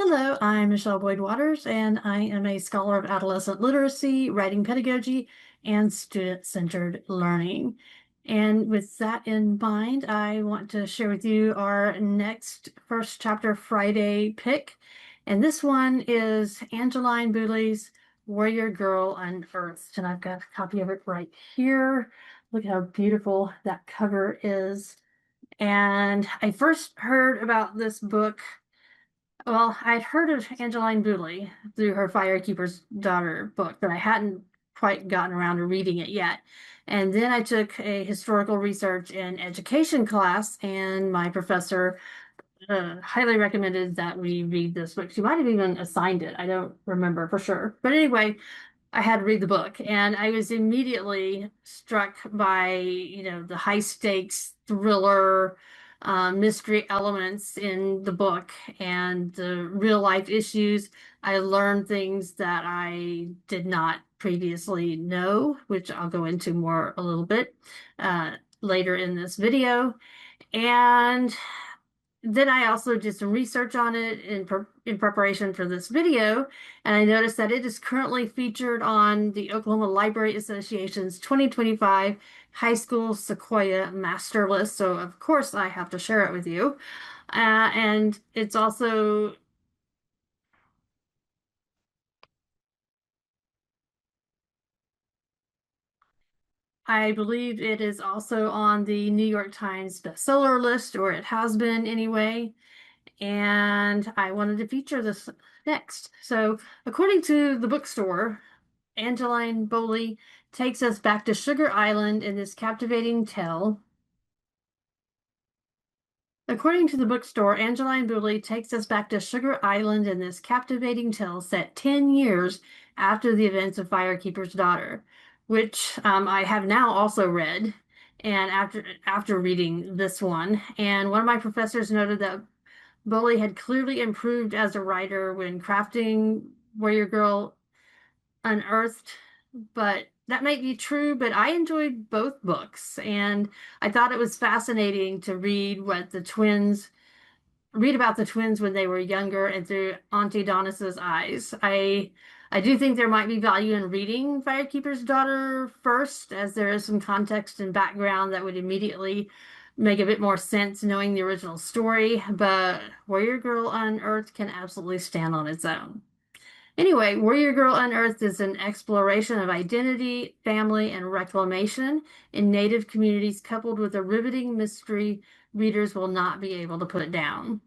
Hello, I'm Michelle Boyd Waters, and I am a scholar of adolescent literacy, writing pedagogy, and student-centered learning. And with that in mind, I want to share with you our next first chapter Friday pick. And this one is Angeline Boulley's Warrior Girl Unearthed. And I've got a copy of it right here. Look how beautiful that cover is. And I first heard about this book. Well, I'd heard of Angeline Boulley through her Firekeeper's Daughter book, but I hadn't quite gotten around to reading it yet. And then I took a historical research and education class, and my professor highly recommended that we read this book. She might have even assigned it. I don't remember for sure. But anyway, I had to read the book, and I was immediately struck by, the high stakes thriller, mystery elements in the book and the real life issues. I learned things that I did not previously know, which I'll go into more a little bit later in this video. And then I also did some research on it in preparation for this video, and I noticed that it is currently featured on the Oklahoma Library Association's 2025 High School Sequoyah Masterlist. So of course I have to share it with you. And it's also I believe it is also on the New York Times bestseller list, or it has been anyway. And I wanted to feature this next. So, according to the bookstore, Angeline Boulley takes us back to Sugar Island in this captivating tale. According to the bookstore, Angeline Boulley takes us back to Sugar Island in this captivating tale set 10 years after the events of Firekeeper's Daughter, which I have now also read. And after reading this one, and one of my professors noted that Boulley had clearly improved as a writer when crafting Warrior Girl Unearthed, but that might be true, but I enjoyed both books, and I thought it was fascinating to read about the twins when they were younger and through Auntie Donis's eyes. I do think there might be value in reading Firekeeper's Daughter first, as there is some context and background that would immediately make a bit more sense knowing the original story, but Warrior Girl Unearthed can absolutely stand on its own. Anyway, Warrior Girl Unearthed is an exploration of identity, family, and reclamation in Native communities, coupled with a riveting mystery readers will not be able to put down.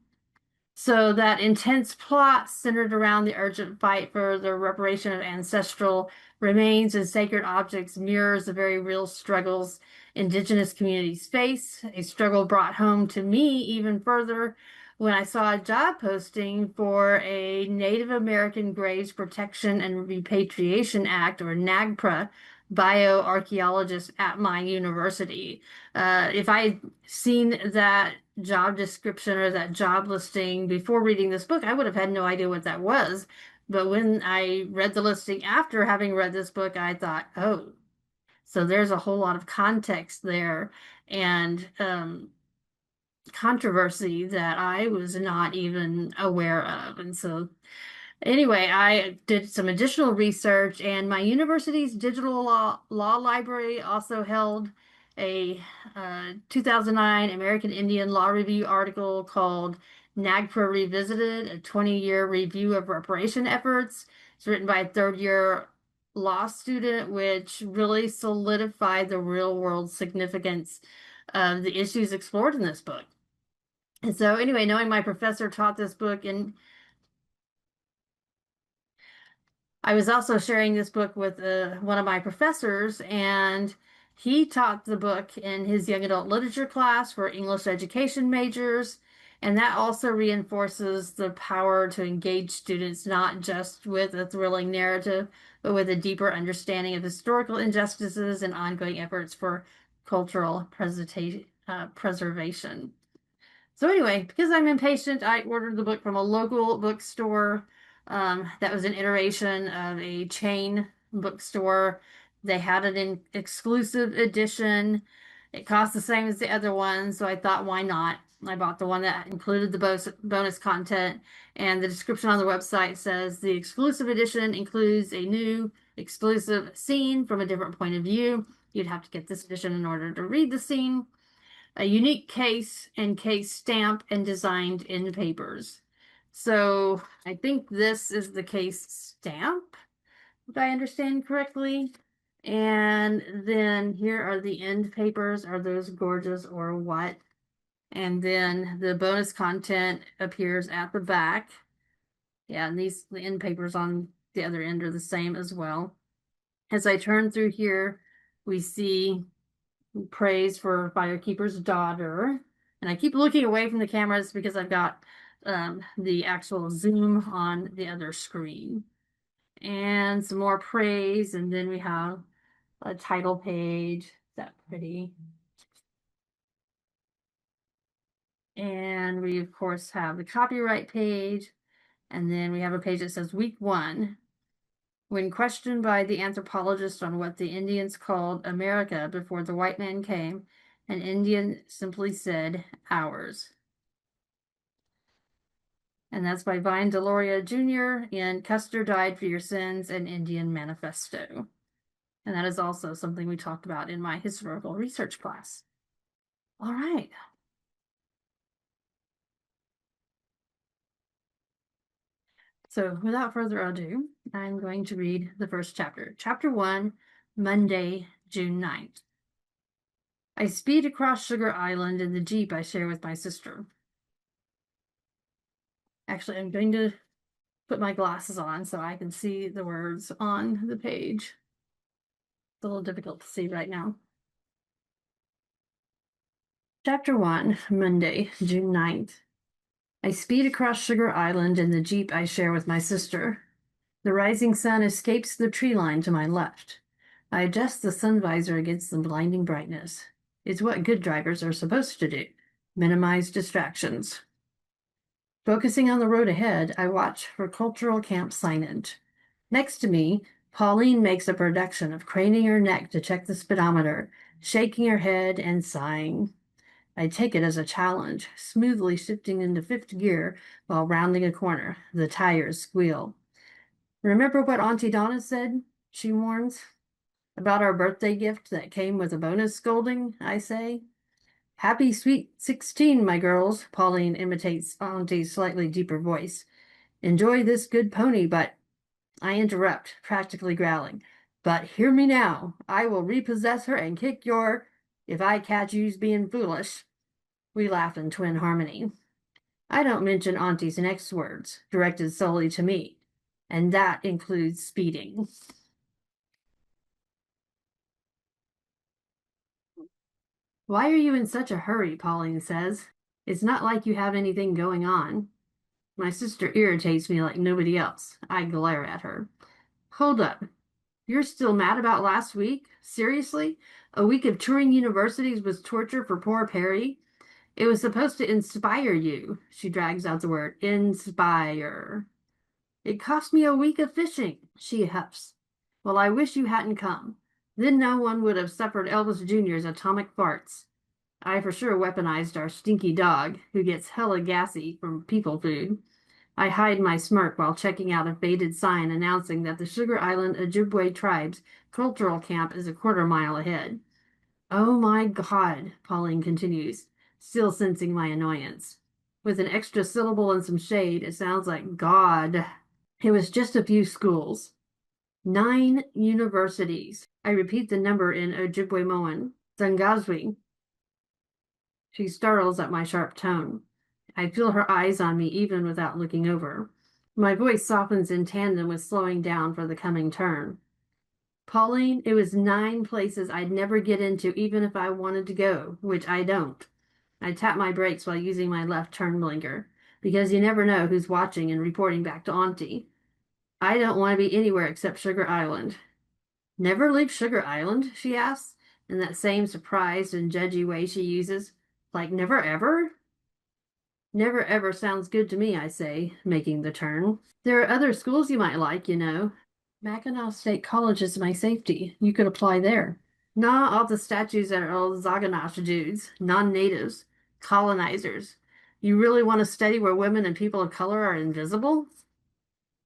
So that intense plot centered around the urgent fight for the reparation of ancestral remains and sacred objects mirrors the very real struggles Indigenous communities face, a struggle brought home to me even further when I saw a job posting for a Native American Graves Protection and Repatriation Act, or NAGPRA, bioarchaeologist at my university. If I had seen that job description or that job listing before reading this book, I would have had no idea what that was. But when I read the listing after having read this book, I thought, oh, so there's a whole lot of context there and controversy that I was not even aware of. And so anyway, I did some additional research, and my university's digital law library also held a 2009 American Indian Law Review article called NAGPRA Revisited, a 20-year review of reparation efforts. It's written by a third-year law student, which really solidified the real-world significance of the issues explored in this book. And so anyway, knowing my professor taught this book, and I was also sharing this book with one of my professors, and he taught the book in his young adult literature class for English education majors. And that also reinforces the power to engage students not just with a thrilling narrative, but with a deeper understanding of historical injustices and ongoing efforts for cultural preservation. So anyway, because I'm impatient, I ordered the book from a local bookstore. That was an iteration of a chain bookstore. They had it in exclusive edition. It cost the same as the other one, so I thought, why not? I bought the one that included the bonus content, and the description on the website says the exclusive edition includes a new exclusive scene from a different point of view. You'd have to get this edition in order to read the scene. A unique case and case stamp and designed in papers. So I think this is the case stamp, if I understand correctly. And then here are the end papers. Are those gorgeous or what? And then the bonus content appears at the back. Yeah, and the end papers on the other end are the same as well. As I turn through here, we see praise for Firekeeper's daughter. And I keep looking away from the cameras because I've got the actual zoom on the other screen. And some more praise, and then we have a title page. Is that pretty? And we, of course, have the copyright page. And then we have a page that says week 1. When questioned by the anthropologist on what the Indians called America before the white man came, an Indian simply said, ours. And that's by Vine Deloria Jr. in Custer Died for Your Sins, an Indian Manifesto. And that is also something we talked about in my historical research class. All right. So without further ado, I'm going to read the first chapter. Chapter 1, Monday, June 9th. I speed across Sugar Island in the Jeep I share with my sister. Actually, I'm going to put my glasses on so I can see the words on the page. It's a little difficult to see right now. Chapter 1, Monday, June 9th. I speed across Sugar Island in the Jeep I share with my sister. The rising sun escapes the tree line to my left. I adjust the sun visor against the blinding brightness. It's what good drivers are supposed to do. Minimize distractions. Focusing on the road ahead, I watch for cultural camp signage. Next to me, Pauline makes a production of craning her neck to check the speedometer, shaking her head and sighing. I take it as a challenge, smoothly shifting into 5th gear while rounding a corner. The tires squeal. Remember what Auntie Donna said? She warns. About our birthday gift that came with a bonus scolding, I say. Happy sweet 16, my girls, Pauline imitates Auntie's slightly deeper voice. Enjoy this good pony, but I interrupt, practically growling. But hear me now. I will repossess her and kick your if I catch you's being foolish. We laugh in twin harmony. I don't mention Auntie's next words, directed solely to me, and that includes speeding. Why are you in such a hurry? Pauline says. It's not like you have anything going on. My sister irritates me like nobody else. I glare at her. Hold up. You're still mad about last week? Seriously? A week of touring universities was torture for poor Perry? It was supposed to inspire you. She drags out the word, inspire. It cost me a week of fishing, she huffs. Well, I wish you hadn't come. Then no one would have suffered Elvis Jr.'s atomic farts. I for sure weaponized our stinky dog, who gets hella gassy from people food. I hide my smirk while checking out a faded sign announcing that the Sugar Island Ojibwe tribe's cultural camp is a quarter-mile ahead. Oh my God, Pauline continues, still sensing my annoyance. With an extra syllable and some shade, it sounds like God. It was just a few schools. 9 universities. I repeat the number in Ojibwe-Moan. Zangazwi. She startles at my sharp tone. I feel her eyes on me even without looking over. My voice softens in tandem with slowing down for the coming turn. Pauline, it was 9 places I'd never get into even if I wanted to go, which I don't. I tap my brakes while using my left turn blinker, because you never know who's watching and reporting back to Auntie. I don't want to be anywhere except Sugar Island. Never leave Sugar Island? She asks, in that same surprised and judgy way she uses. Like never ever? Never ever sounds good to me, I say, making the turn. There are other schools you might like, you know. Mackinac State College is my safety. You could apply there. Nah, all the statues are all Zaganash dudes, non-natives. Colonizers. You really want to study where women and people of color are invisible?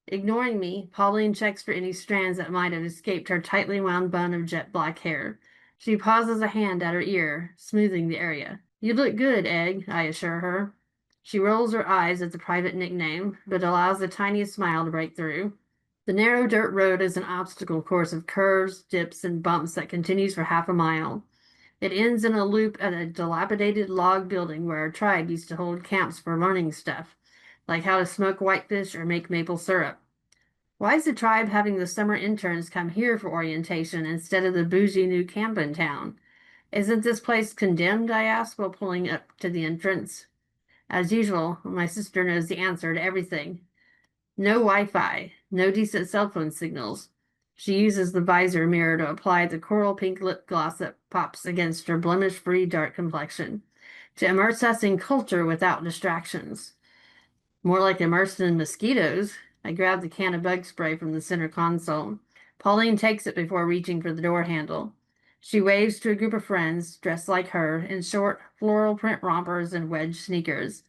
Ignoring me, Pauline checks for any strands that might have escaped her tightly wound bun of jet black hair. She pauses a hand at her ear, smoothing the area. You look good, Egg, I assure her. She rolls her eyes at the private nickname, but allows the tiniest smile to break through. The narrow dirt road is an obstacle course of curves, dips, and bumps that continues for half a mile. It ends in a loop at a dilapidated log building where our tribe used to hold camps for learning stuff, like how to smoke whitefish or make maple syrup. Why is the tribe having the summer interns come here for orientation instead of the bougie new camp in town? Isn't this place condemned? I asked while pulling up to the entrance. As usual, my sister knows the answer to everything. No Wi-Fi, no decent cell phone signals. She uses the visor mirror to apply the coral pink lip gloss that pops against her blemish-free dark complexion, to immerse us in culture without distractions. More like immersed in mosquitoes. I grab the can of bug spray from the center console. Pauline takes it before reaching for the door handle. She waves to a group of friends dressed like her in short floral print rompers and wedge sneakers.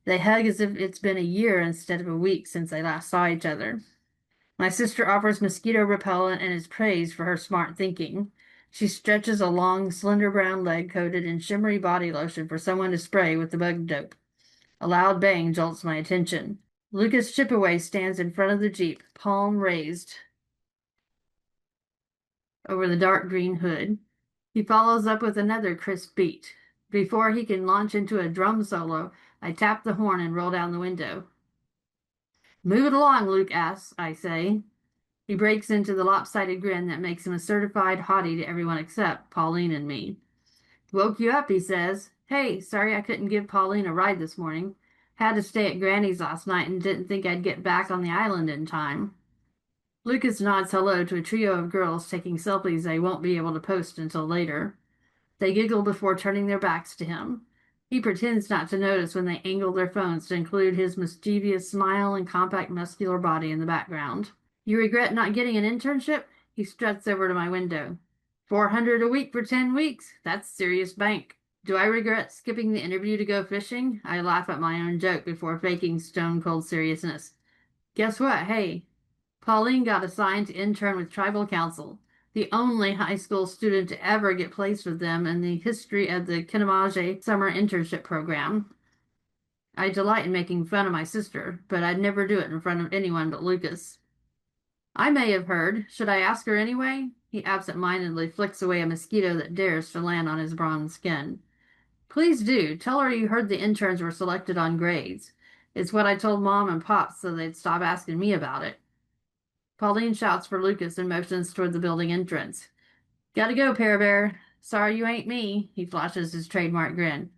They hug as if it's been a year instead of a week since they last saw each other. My sister offers mosquito repellent and is praised for her smart thinking. She stretches a long, slender brown leg coated in shimmery body lotion for someone to spray with the bug dope. A loud bang jolts my attention. Lucas Chipaway stands in front of the Jeep, palm raised over the dark green hood. He follows up with another crisp beat. Before he can launch into a drum solo, I tap the horn and roll down the window. Move it along, Luke asks, I say. He breaks into the lopsided grin that makes him a certified hottie to everyone except Pauline and me. Woke you up, he says. Hey, sorry I couldn't give Pauline a ride this morning. Had to stay at Granny's last night and didn't think I'd get back on the island in time. Lucas nods hello to a trio of girls taking selfies they won't be able to post until later. They giggle before turning their backs to him. He pretends not to notice when they angle their phones to include his mischievous smile and compact muscular body in the background. You regret not getting an internship? He struts over to my window. 400 a week for 10 weeks? That's serious bank. Do I regret skipping the interview to go fishing? I laugh at my own joke before faking stone-cold seriousness. Guess what? Hey, Pauline got assigned to intern with Tribal Council, the only high school student to ever get placed with them in the history of the Kinamaje summer internship program. I delight in making fun of my sister, but I'd never do it in front of anyone but Lucas. I may have heard. Should I ask her anyway? He absent-mindedly flicks away a mosquito that dares to land on his bronze skin. Please do. Tell her you heard the interns were selected on grades. It's what I told Mom and Pop so they'd stop asking me about it. Pauline shouts for Lucas and motions toward the building entrance. Gotta go, Pear Bear. Sorry you ain't me. He flashes his trademark grin.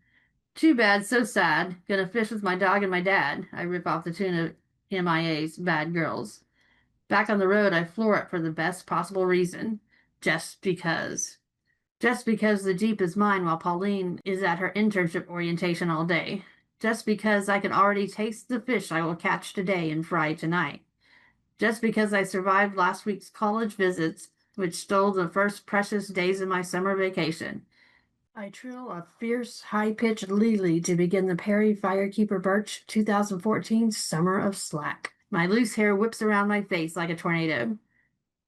Too bad, so sad. Gonna fish with my dog and my dad. I rip off the tune of MIA's Bad Girls. Back on the road, I floor it for the best possible reason. Just because. Just because the Jeep is mine while Pauline is at her internship orientation all day. Just because I can already taste the fish I will catch today and fry tonight. Just because I survived last week's college visits, which stole the first precious days of my summer vacation. I trill a fierce, high-pitched Lily to begin the Perry Firekeeper-Birch 2014 Summer of Slack. My loose hair whips around my face like a tornado.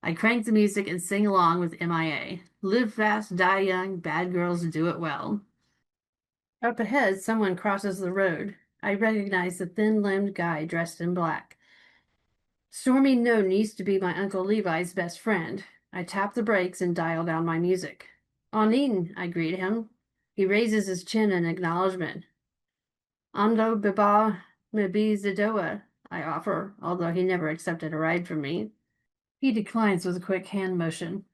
I crank the music and sing along with MIA. Live fast, die young, bad girls do it well. Up ahead, someone crosses the road. I recognize the thin-limbed guy dressed in black. Stormy Noden used to be my Uncle Levi's best friend. I tap the brakes and dial down my music. Onin, I greet him. He raises his chin in acknowledgement. Ando Biba Mibi Zidoa, I offer, although he never accepted a ride from me. He declines with a quick hand motion.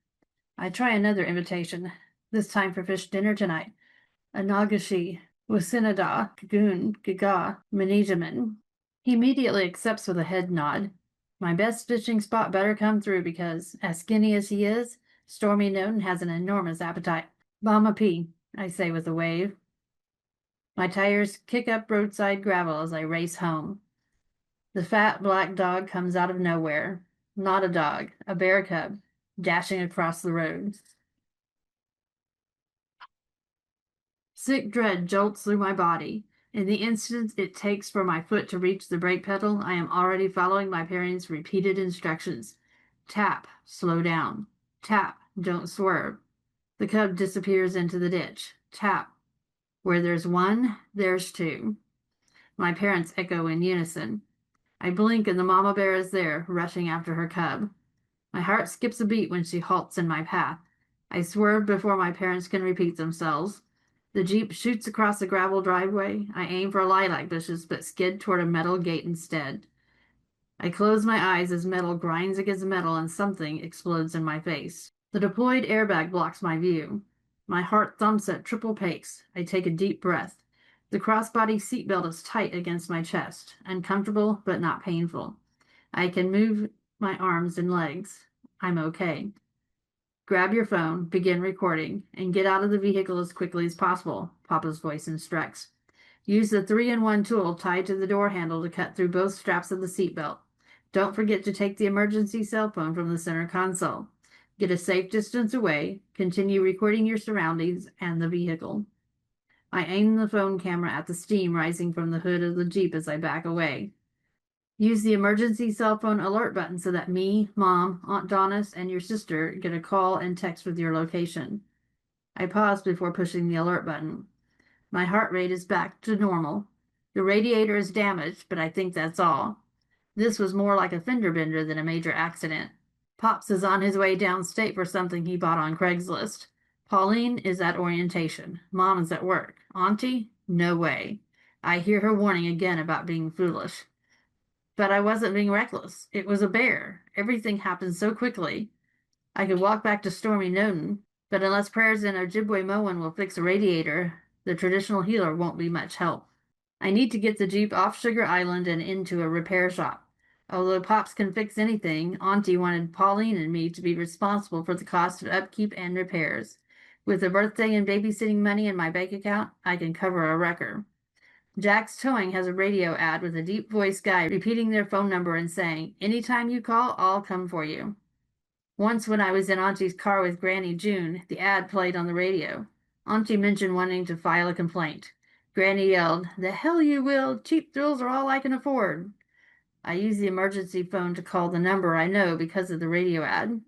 I try another invitation, this time for fish dinner tonight. Anagashi, Wasinada, Kagoon, Giga, Manijaman. He immediately accepts with a head nod. My best fishing spot better come through because, as skinny as he is, Stormy Noden has an enormous appetite. Bama P, I say with a wave. My tires kick up roadside gravel as I race home. The fat black dog comes out of nowhere. Not a dog, a bear cub, dashing across the road. Sick dread jolts through my body. In the instant it takes for my foot to reach the brake pedal, I am already following my parents' repeated instructions. Tap, slow down. Tap, don't swerve. The cub disappears into the ditch. Tap. Where there's one, there's two. My parents echo in unison. I blink and the mama bear is there, rushing after her cub. My heart skips a beat when she halts in my path. I swerve before my parents can repeat themselves. The Jeep shoots across a gravel driveway. I aim for lilac bushes but skid toward a metal gate instead. I close my eyes as metal grinds against metal and something explodes in my face. The deployed airbag blocks my view. My heart thumps at triple pace. I take a deep breath. The crossbody seatbelt is tight against my chest, uncomfortable but not painful. I can move my arms and legs. I'm okay. Grab your phone, begin recording, and get out of the vehicle as quickly as possible, Papa's voice instructs. Use the 3-in-1 tool tied to the door handle to cut through both straps of the seatbelt. Don't forget to take the emergency cell phone from the center console. Get a safe distance away. Continue recording your surroundings and the vehicle. I aim the phone camera at the steam rising from the hood of the Jeep as I back away. Use the emergency cell phone alert button so that me, Mom, Aunt Donis, and your sister get a call and text with your location. I pause before pushing the alert button. My heart rate is back to normal. The radiator is damaged, but I think that's all. This was more like a fender bender than a major accident. Pops is on his way downstate for something he bought on Craigslist. Pauline is at orientation. Mom is at work. Auntie? No way. I hear her warning again about being foolish. But I wasn't being reckless. It was a bear. Everything happened so quickly. I could walk back to Stormy Noden, but unless prayers and Ojibwe mowing will fix a radiator, the traditional healer won't be much help. I need to get the Jeep off Sugar Island and into a repair shop. Although Pops can fix anything, Auntie wanted Pauline and me to be responsible for the cost of upkeep and repairs. With the birthday and babysitting money in my bank account, I can cover a wrecker. Jack's Towing has a radio ad with a deep voice guy repeating their phone number and saying, "Anytime you call, I'll come for you." Once when I was in Auntie's car with Granny June, the ad played on the radio. Auntie mentioned wanting to file a complaint. Granny yelled, "The hell you will! Cheap thrills are all I can afford." I use the emergency phone to call the number I know because of the radio ad.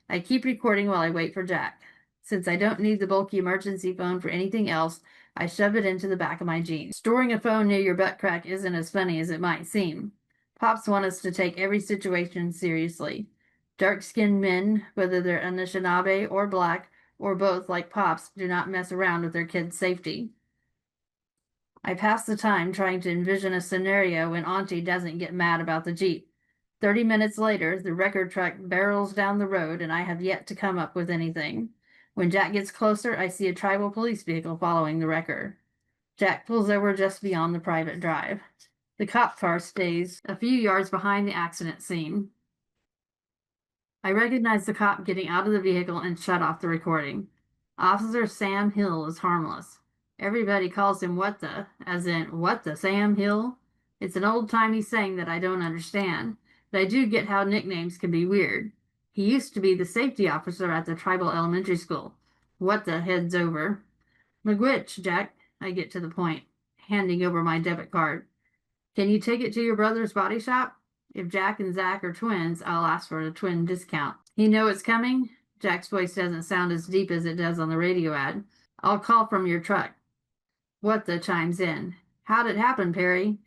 I keep recording while I wait for Jack. Since I don't need the bulky emergency phone for anything else, I shove it into the back of my jeans. Storing a phone near your butt crack isn't as funny as it might seem. Pops want us to take every situation seriously. Dark-skinned men, whether they're Anishinaabe or black, or both like Pops, do not mess around with their kids' safety. I pass the time trying to envision a scenario when Auntie doesn't get mad about the Jeep. 30 minutes later, the record truck barrels down the road, and I have yet to come up with anything. When Jack gets closer, I see a tribal police vehicle following the wrecker. Jack pulls over just beyond the private drive. The cop car stays a few yards behind the accident scene. I recognize the cop getting out of the vehicle and shut off the recording. Officer Sam Hill is harmless. Everybody calls him What the, as in, what the, Sam Hill? It's an old-timey saying that I don't understand, but I do get how nicknames can be weird. He used to be the safety officer at the tribal elementary school. What the heads over. "McGwitch, Jack," I get to the point, handing over my debit card. "Can you take it to your brother's body shop? If Jack and Zach are twins, I'll ask for a twin discount." "He know it's coming?" Jack's voice doesn't sound as deep as it does on the radio ad. "I'll call from your truck." What the chimes in. "How'd it happen, Perry?"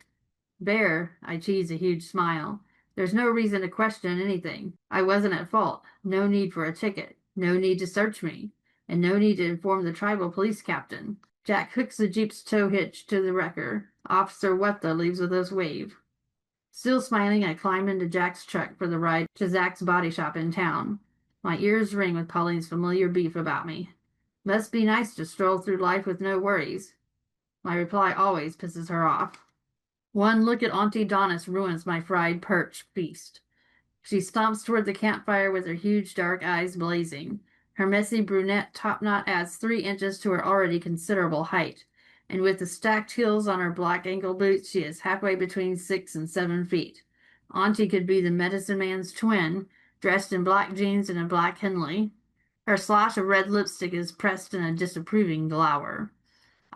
"Bear," I tease a huge smile. "There's no reason to question anything. I wasn't at fault. No need for a ticket. No need to search me. And no need to inform the tribal police captain." Jack hooks the Jeep's tow hitch to the wrecker. Officer What the leaves with us wave. Still smiling, I climb into Jack's truck for the ride to Zach's body shop in town. My ears ring with Pauline's familiar beef about me. Must be nice to stroll through life with no worries. My reply always pisses her off. One look at Auntie Donis ruins my fried perch feast. She stomps toward the campfire with her huge dark eyes blazing. Her messy brunette topknot adds 3 inches to her already considerable height, and with the stacked heels on her black ankle boots, she is halfway between 6 and 7 feet. Auntie could be the medicine man's twin, dressed in black jeans and a black Henley. Her slash of red lipstick is pressed in a disapproving glower.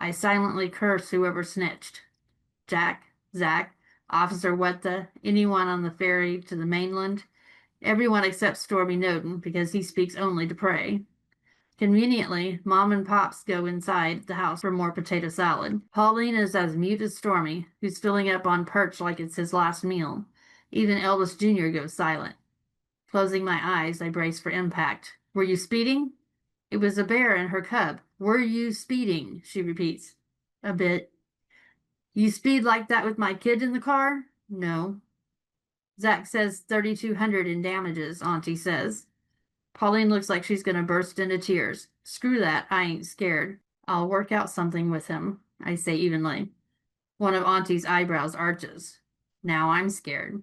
I silently curse whoever snitched. Jack, Zach, Officer Wetta, anyone on the ferry to the mainland. Everyone except Stormy Noden, because he speaks only to pray. Conveniently, Mom and Pops go inside the house for more potato salad. Pauline is as mute as Stormy, who's filling up on perch like it's his last meal. Even Elvis Jr. goes silent. Closing my eyes, I brace for impact. Were you speeding? It was a bear and her cub. Were you speeding? She repeats. A bit. You speed like that with my kid in the car? No. Zach says 3,200 in damages, Auntie says. Pauline looks like she's going to burst into tears. Screw that, I ain't scared. I'll work out something with him, I say evenly. One of Auntie's eyebrows arches. Now I'm scared.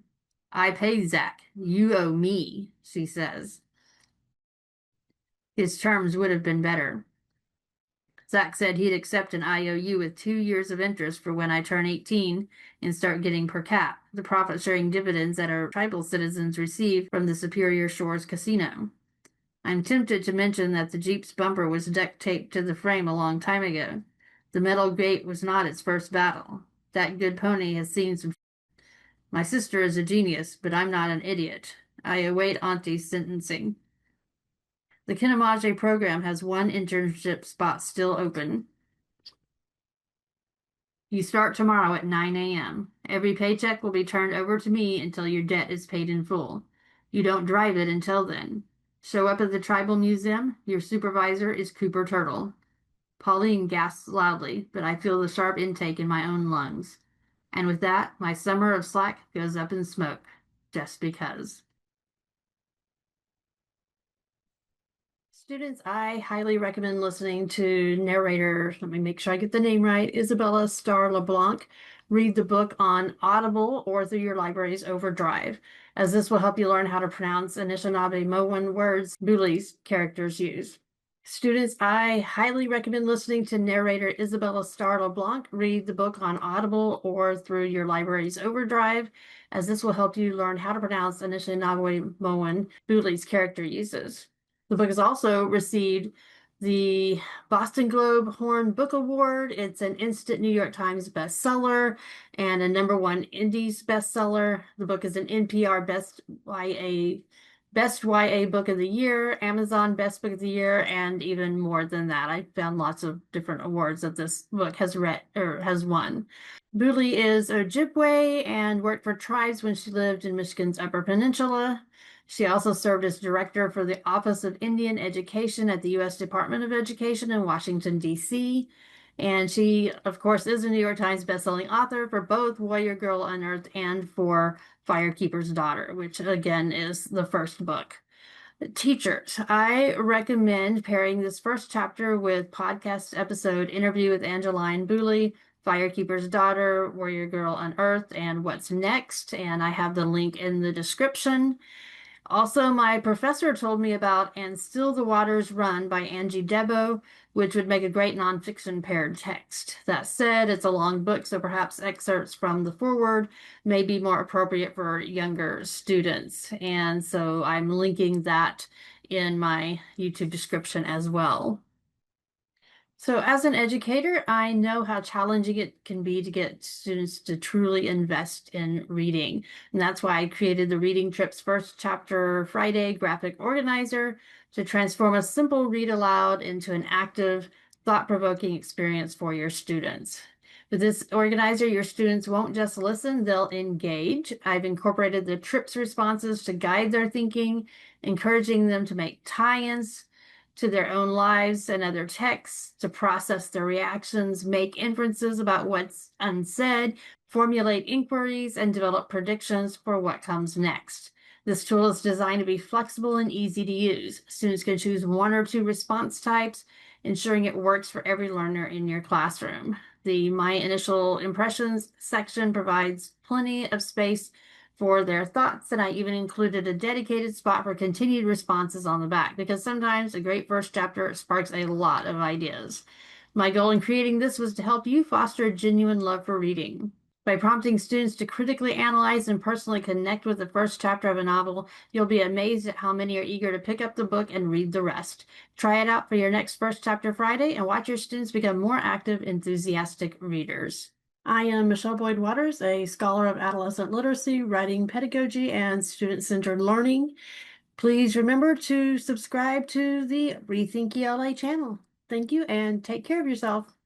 I pay Zach. You owe me, she says. His terms would have been better. Zach said he'd accept an IOU with 2 years of interest for when I turn 18 and start getting per cap, the profit-sharing dividends that our tribal citizens receive from the Superior Shores Casino. I'm tempted to mention that the Jeep's bumper was duct taped to the frame a long time ago. The metal gate was not its first battle. That good pony has seen some. My sister is a genius, but I'm not an idiot. I await Auntie's sentencing. The Kinemaje program has one internship spot still open. You start tomorrow at 9 a.m. Every paycheck will be turned over to me until your debt is paid in full. You don't drive it until then. Show up at the Tribal Museum. Your supervisor is Cooper Turtle. Pauline gasps loudly, but I feel the sharp intake in my own lungs. And with that, my summer of slack goes up in smoke, just because. Students, I highly recommend listening to narrator, let me make sure I get the name right, Isabella Starr LeBlanc. Read the book on Audible or through your library's Overdrive, as this will help you learn how to pronounce Anishinaabe words Boulley's characters use. Students, I highly recommend listening to narrator Isabella Starr LeBlanc. Read the book on Audible or through your library's Overdrive, as this will help you learn how to pronounce Anishinaabe Boulley's character uses. The book has also received the Boston Globe Horn Book Award. It's an instant New York Times bestseller and a #1 Indies bestseller. The book is an NPR Best YA Book of the Year, Amazon Best Book of the Year, and even more than that. I found lots of different awards that this book has won. Boulley is Ojibwe and worked for tribes when she lived in Michigan's Upper Peninsula. She also served as director for the Office of Indian Education at the U.S. Department of Education in Washington, D.C. And she, of course, is a New York Times bestselling author for both Warrior Girl Unearthed and for Firekeeper's Daughter, which again is the first book. Teachers, I recommend pairing this first chapter with podcast episode Interview with Angeline Boulley, Firekeeper's Daughter, Warrior Girl Unearthed, and What's Next. And I have the link in the description. Also, my professor told me about And Still the Waters Run by Angie Debo, which would make a great nonfiction paired text. That said, it's a long book, so perhaps excerpts from the foreword may be more appropriate for younger students. And so I'm linking that in my YouTube description as well. So as an educator, I know how challenging it can be to get students to truly invest in reading. And that's why I created the Reading Trips First Chapter Friday graphic organizer to transform a simple read aloud into an active, thought-provoking experience for your students. With this organizer, your students won't just listen, they'll engage. I've incorporated the TRIPS responses to guide their thinking, encouraging them to make tie-ins to their own lives and other texts, to process their reactions, make inferences about what's unsaid, formulate inquiries, and develop predictions for what comes next. This tool is designed to be flexible and easy to use. Students can choose 1 or 2 response types, ensuring it works for every learner in your classroom. The My Initial Impressions section provides plenty of space for their thoughts, and I even included a dedicated spot for continued responses on the back, because sometimes a great first chapter sparks a lot of ideas. My goal in creating this was to help you foster a genuine love for reading. By prompting students to critically analyze and personally connect with the first chapter of a novel, you'll be amazed at how many are eager to pick up the book and read the rest. Try it out for your next First Chapter Friday and watch your students become more active, enthusiastic readers. I am Michelle Boyd Waters, a scholar of adolescent literacy, writing pedagogy, and student-centered learning. Please remember to subscribe to the Rethink ELA channel. Thank you and take care of yourself.